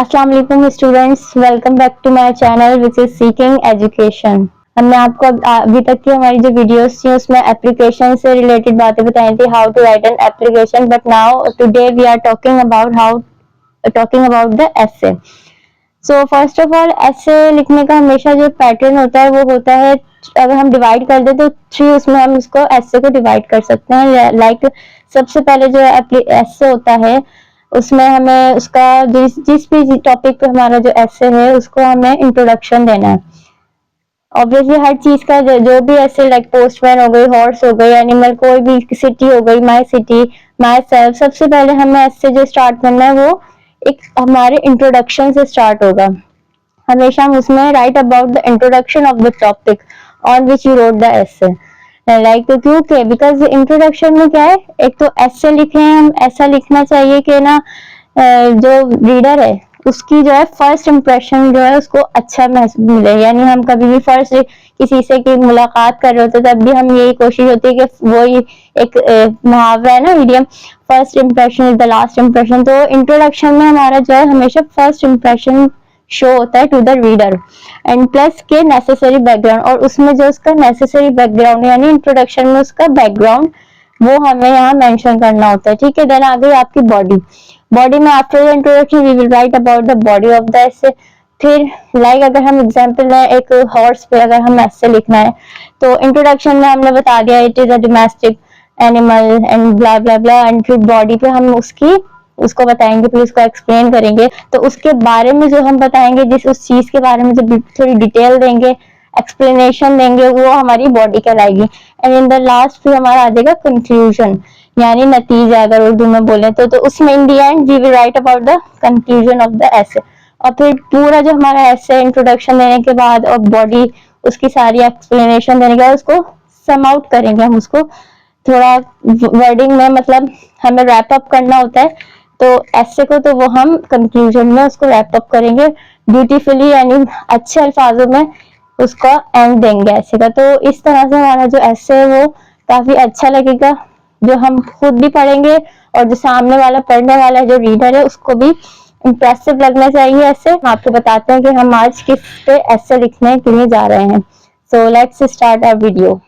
अस्सलाम वालेकुम students, welcome back to my channel which is seeking education. हमने आपको अभी तक की हमारी जो वीडियोस थी उसमें एप्लीकेशन से रिलेटेड बातें बताई थी, how to write an application. But now today we are talking about the essay. So first of all, essay लिखने का हमेशा जो पैटर्न होता है वो होता है, अगर हम डिवाइड कर दे तो थ्री, उसमें हम इसको एसे को डिवाइड कर सकते हैं। लाइक सबसे पहले जो एसे होता है उसमें हमें उसका जिस भी टॉपिक पे हमारा जो एसे है उसको हमें इंट्रोडक्शन देना है। ऑब्वियसली हर चीज का जो भी ऐसे लाइक पोस्टमैन हो गई, हॉर्स हो गई, एनिमल, कोई भी सिटी हो गई, माई सिटी, माई सेल्फ, सबसे पहले हमें ऐसे जो स्टार्ट करना है वो एक हमारे इंट्रोडक्शन से स्टार्ट होगा। हमेशा हम उसमें right about the introduction of the topic on which you wrote the essay. Like क्योंकि बिकॉज इंट्रोडक्शन में क्या है, एक तो ऐसे लिखे हैं हम, ऐसा लिखना चाहिए कि ना जो रीडर है उसकी जो है फर्स्ट इम्प्रेशन जो है उसको अच्छा महसूस मिले। यानी हम कभी भी फर्स्ट किसी से की मुलाकात कर रहे होते तब भी हम यही कोशिश होती है कि वो ही एक मुहावरा है ना, medium, first impression is the last impression. तो इंट्रोडक्शन में हमारा जो है हमेशा फर्स्ट इम्प्रेशन शो होता है to the reader, and plus के नेसेसरी बैकग्राउंड, और उसमें जो उसका नेसेसरी बैकग्राउंड यानी इंट्रोडक्शन में उसका बैकग्राउंड वो हमें यहाँ मेंशन करना होता है। ठीक है, देन आ गई आपकी बॉडी। बॉडी में after the introduction we will write about the body of the essay. फिर लाइक अगर हम एग्जांपल लें, एक हॉर्स पे अगर हम ऐसे लिखना है तो इंट्रोडक्शन में हमने बता दिया it is a domestic animal and blah blah blah, and फिर बॉडी पे हम उसको बताएंगे, फिर उसको एक्सप्लेन करेंगे। तो उसके बारे में जो हम बताएंगे, जिस उस चीज के बारे में जो थोड़ी डिटेल देंगे, एक्सप्लेनेशन देंगे, वो हमारी बॉडी कहलाएगी। एंड इन द लास्ट फिर हमारा आ जाएगा कंक्लूजन, यानी नतीजा अगर उर्दू में बोले तो उसमें in the end we will write about the conclusion of the essay. और फिर पूरा जो हमारा ऐसे इंट्रोडक्शन देने के बाद और बॉडी उसकी सारी एक्सप्लेनेशन देने के बाद उसको सम आउट करेंगे हम उसको थोड़ा वर्डिंग में, मतलब हमें रैप अप करना होता है। तो ऐसे को तो वो हम कंक्लूजन में उसको रैप अप करेंगे ब्यूटीफुली, यानी अच्छे अल्फाजों में उसका एंड देंगे ऐसे का। तो इस तरह से हमारा जो ऐसे है वो काफी अच्छा लगेगा, जो हम खुद भी पढ़ेंगे और जो सामने वाला पढ़ने वाला जो रीडर है उसको भी इम्प्रेसिव लगना चाहिए। ऐसे हम आपको बताते हैं कि हम आज किस पे ऐसे लिखने के लिए जा रहे हैं। So let's start our video.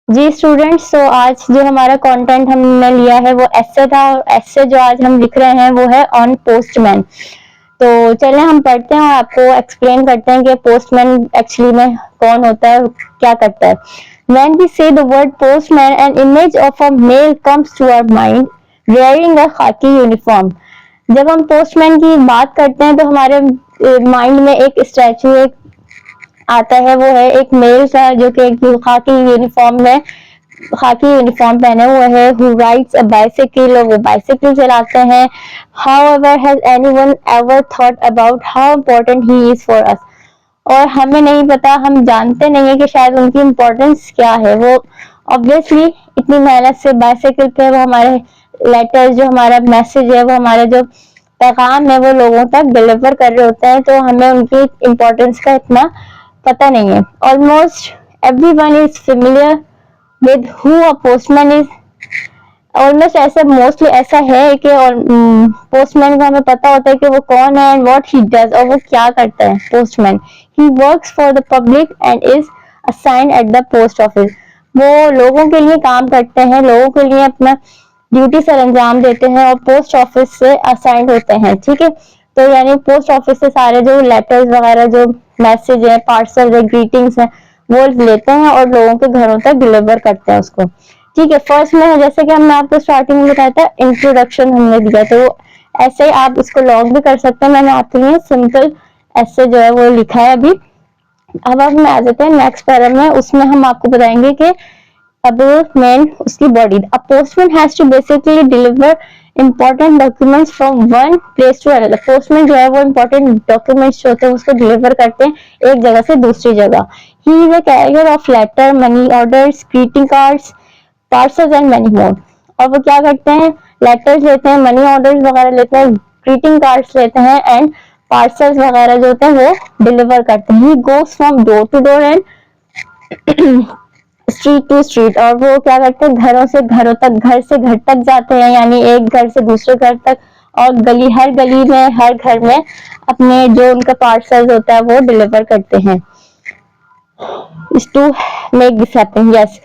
जी स्टूडेंट्स, तो आज जो हमारा कंटेंट हमने लिया है वो एस्से था, और एस्से जो आज हम लिख रहे हैं वो है ऑन पोस्टमैन। तो चलिए हम पढ़ते हैं और आपको एक्सप्लेन करते हैं कि पोस्टमैन एक्चुअली में कौन होता है, क्या करता है। When we say the word postman, an image of a male comes to our mind wearing a khaki uniform. जब हम पोस्टमैन की बात करते हैं तो हमारे माइंड में एक स्टैचू एक आता है, वो है एक मेल का जो कि खाकी यूनिफॉर्म में खाकी यूनिफॉर्म पहने हुए है, who rides a bicycle, और वो बाइसिकल चलाते हैं। However, has anyone ever thought about how important he is for us? और हमें नहीं पता, हम जानते नहीं है कि शायद उनकी इम्पोर्टेंस क्या है। वो ऑब्वियसली इतनी मेहनत से बाइसिकल पे वो हमारे लेटर, जो हमारा मैसेज है, वो हमारा जो पैगाम है वो लोगों तक डिलीवर कर रहे होते हैं, तो हमें उनकी इम्पोर्टेंस का इतना पता नहीं है। Almost everyone is familiar with who a postman is. Almost ऐसे मोस्टली ऐसा है कि पोस्टमैन को हमें पता होता है कि वो कौन है एंड व्हाट ही डज, और वो क्या करता है। Postman he works for the public and is assigned at the post office. वो लोगों के लिए काम करते हैं, लोगों के लिए अपना ड्यूटी सर अंजाम देते हैं और पोस्ट ऑफिस से असाइंड होते हैं। ठीक है, तो यानी पोस्ट ऑफिस से सारे जो लेटर्स वगैरह, जो मैसेज है, पार्सल है, ग्रीटिंग्स है, वो लेते हैं और लोगों के घरों तक डिलीवर करते हैं उसको। ठीक है, फर्स्ट में जैसे कि हमने आपको स्टार्टिंग में बताया था, इंट्रोडक्शन हमने दिया, तो ऐसे ही आप इसको लॉग भी कर सकते हैं। मैंने आपके लिए सिंपल ऐसे जो है वो लिखा है अभी। अब हम आ जाते हैं नेक्स्ट पैरा में, उसमें हम आपको बताएंगे कि अब मेन उसकी body. A postman has to basically deliver important documents from one place to another. Postman जो है वो इंपॉर्टेंट डॉक्यूमेंट्स जो होते हैं उसको डिलीवर करते हैं एक जगह से दूसरी जगह। He is a carrier of letter, money orders, greeting cards, parcels and many more. और वो क्या करते हैं, लेटर्स लेते हैं, मनी ऑर्डर्स वगैरह लेते हैं, ग्रीटिंग कार्ड्स लेते हैं एंड पार्सल्स वगैरह जो होते हैं वो डिलीवर करते हैं। He goes from door to door and street to street. और वो क्या करते हैं, घरों से घरों तक, घर से घर तक जाते हैं, यानी एक घर से दूसरे घर तक, और गली, हर गली में, हर घर में अपने जो उनका पार्सल होता है वो डिलीवर करते हैं। To make this happen, yes,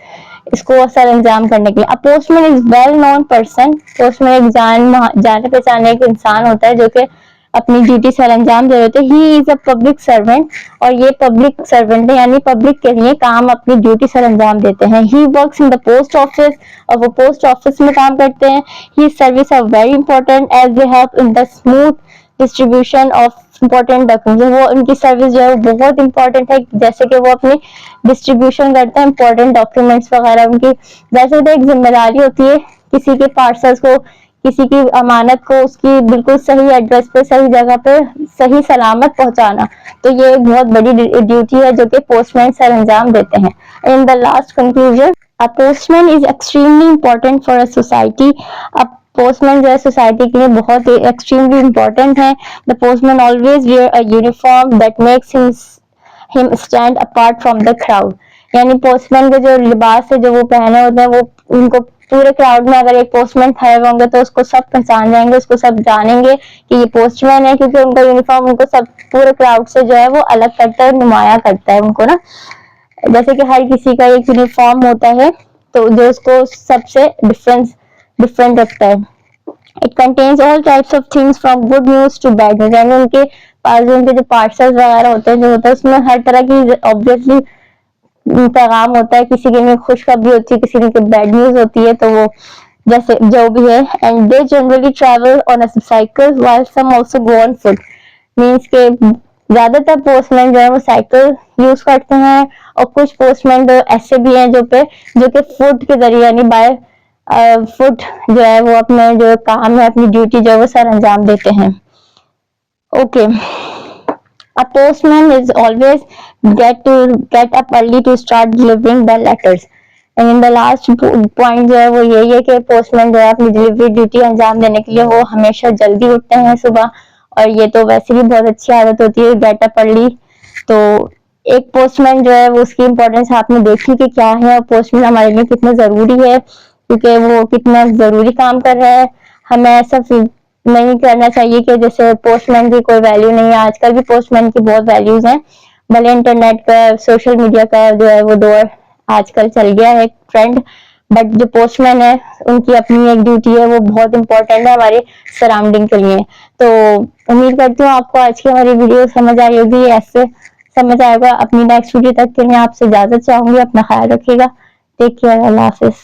इसको सर अंजाम करने के लिए। A postman is well known person. Postman एक जाने पहचाने एक इंसान होता है जो कि अपनी ड्यूटी सर अंजाम दे रहे थे। ही इज अ पब्लिक सर्वेंट, और ये पब्लिक सर्वेंट है, यानी पब्लिक के लिए काम, अपनी ड्यूटी सर अंजाम देते हैं। He works in the post office, और वो पोस्ट ऑफिस में काम करते हैं। He service are very important as they help in the smooth distribution of important document. वो उनकी सर्विस जो है वो बहुत इंपॉर्टेंट है, जैसे कि वो अपनी डिस्ट्रीब्यूशन करते हैं इंपॉर्टेंट डॉक्यूमेंट्स वगैरह। उनकी वैसे तो एक जिम्मेदारी होती है किसी के पार्सल्स को, किसी की अमानत को उसकी बिल्कुल सही एड्रेस पे, सही जगह पे, सही सलामत पहुंचाना। तो ये एक बहुत बड़ी ड्यूटी है जो कि पोस्टमैन सर अंजाम देते हैं। In the last conclusion, a postman is extremely important for a society. अब पोस्टमैन जो है सोसाइटी के लिए बहुत ही एक्सट्रीमली इंपॉर्टेंट है। The postman always wear a uniform that makes him stand apart from the crowd. यानी पोस्टमैन के जो लिबास है जो वो पहने होते हैं, वो उनको पूरे क्राउड में अगर एक पोस्टमैन खड़े होंगे तो उसको सब पहचान जाएंगे, उसको सब जानेंगे कि ये पोस्टमैन है, क्योंकि उनका यूनिफॉर्म उनको सब पूरे क्राउड से जो है वो अलग करता है, नुमाया करता है उनको ना। जैसे कि हर किसी का एक यूनिफॉर्म होता है तो जो उसको सबसे डिफरेंट रखता है। It contains all types of things from good news to bad news. यानी उनके पास जो उनके जो पार्सल्स वगैरह होते हैं जो होता है उसमें हर तरह की ऑब्वियसली पैगाम होता है। किसी के लिए खुशखबरी होती है, किसी के बैड न्यूज होती है, तो वो जैसे जो भी है। And they generally travel on a cycle while some also go on foot. Means के ज्यादातर पोस्टमैन जो है वो साइकिल यूज करते हैं, और कुछ पोस्टमैन तो ऐसे भी हैं जो कि फुट के जरिए यानी बाय फुट जो है वो अपने जो काम है, अपनी ड्यूटी जो है वो सर अंजाम देते हैं। Okay, a postman is always get up early to start delivering the letters. And in the last point जो है वो यही है कि पोस्टमैन जो है अपनी डिलीवरी ड्यूटी अंजाम देने के लिए वो हमेशा जल्दी उठते हैं सुबह, और ये तो वैसे भी बहुत अच्छी आदत होती है गेट अप अर्ली। तो एक पोस्टमैन जो है वो उसकी इम्पोर्टेंस आपने देखी कि क्या है, और पोस्टमैन हमारे लिए कितना जरूरी है, क्योंकि वो कितना जरूरी काम कर रहा है। हमें ऐसा नहीं करना चाहिए कि जैसे पोस्टमैन की कोई वैल्यू नहीं है। आजकल भी पोस्टमैन की बहुत वैल्यूज हैं, भले इंटरनेट का, सोशल मीडिया का जो है वो दौर आजकल चल गया है ट्रेंड, बट जो पोस्टमैन है उनकी अपनी एक ड्यूटी है, वो बहुत इंपॉर्टेंट है हमारे सराउंडिंग के लिए। तो उम्मीद करती हूँ आपको आज की हमारी वीडियो समझ आई होगी, ऐसे समझ आएगा। अपनी नेक्स्ट वीडियो तक के लिए आपसे इजाजत चाहूंगी, अपना ख्याल रखिएगा, टेक केयर, अल्लाह हाफिज।